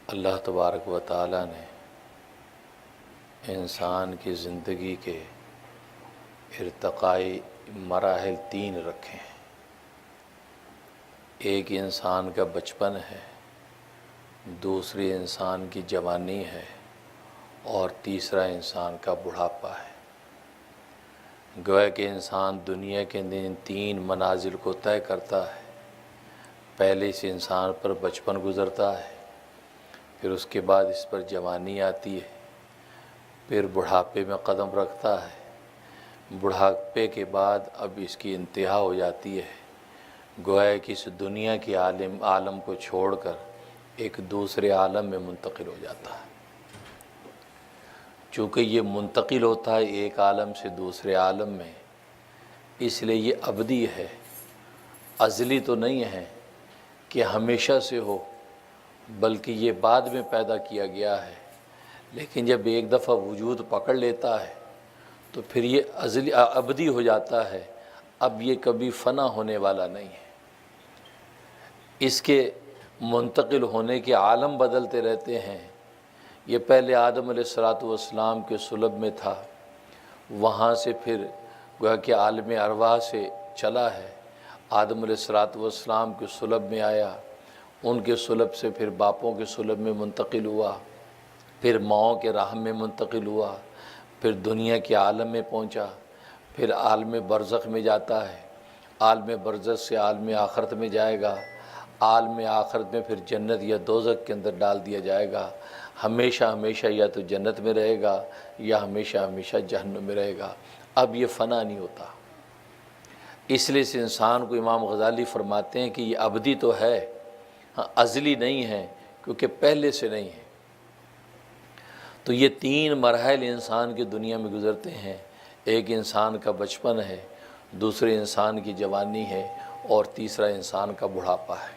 اللہ تبارک و تعالیٰ نے انسان کی زندگی کے ارتقائی مراحل 3 رکھے ہیں۔ ایک انسان کا بچپن ہے، دوسری انسان کی جوانی ہے، اور تیسرا انسان کا بڑھاپا ہے۔ گویا کہ انسان دنیا کے ان 3 منازل کو طے کرتا ہے۔ پہلے اس انسان پر بچپن گزرتا ہے، پھر اس کے بعد اس پر جوانی آتی ہے، پھر بڑھاپے میں قدم رکھتا ہے۔ بڑھاپے کے بعد اب اس کی انتہا ہو جاتی ہے، گویا کہ اس دنیا کی عالم کو چھوڑ کر ایک دوسرے عالم میں منتقل ہو جاتا ہے۔ چونکہ یہ منتقل ہوتا ہے ایک عالم سے دوسرے عالم میں، اس لیے یہ ابدی ہے، ازلی تو نہیں ہے کہ ہمیشہ سے ہو، بلکہ یہ بعد میں پیدا کیا گیا ہے۔ لیکن جب ایک دفعہ وجود پکڑ لیتا ہے تو پھر یہ ابدی ہو جاتا ہے، اب یہ کبھی فنا ہونے والا نہیں ہے۔ اس کے منتقل ہونے کے عالم بدلتے رہتے ہیں۔ یہ پہلے آدم علیہ السلام کے صلب میں تھا، وہاں سے پھر گویا کہ عالم ارواح سے چلا ہے، آدم علیہ السلام کے صلب میں آیا، ان کے صلب سے پھر باپوں کے صلب میں منتقل ہوا، پھر ماؤں کے رحم میں منتقل ہوا، پھر دنیا کے عالم میں پہنچا، پھر عالم برزخ میں جاتا ہے، عالم برزخ سے عالم آخرت میں جائے گا، عالم آخرت میں پھر جنت یا دوزخ کے اندر ڈال دیا جائے گا، ہمیشہ ہمیشہ یا تو جنت میں رہے گا یا ہمیشہ ہمیشہ جہنم میں رہے گا۔ اب یہ فنا نہیں ہوتا۔ اس لیے اس انسان کو امام غزالی فرماتے ہیں کہ یہ ابدی تو ہے، ازلی نہیں ہے، کیونکہ پہلے سے نہیں ہے۔ تو یہ 3 مراحل انسان کی دنیا میں گزرتے ہیں۔ ایک انسان کا بچپن ہے، دوسرے انسان کی جوانی ہے، اور تیسرا انسان کا بڑھاپا ہے۔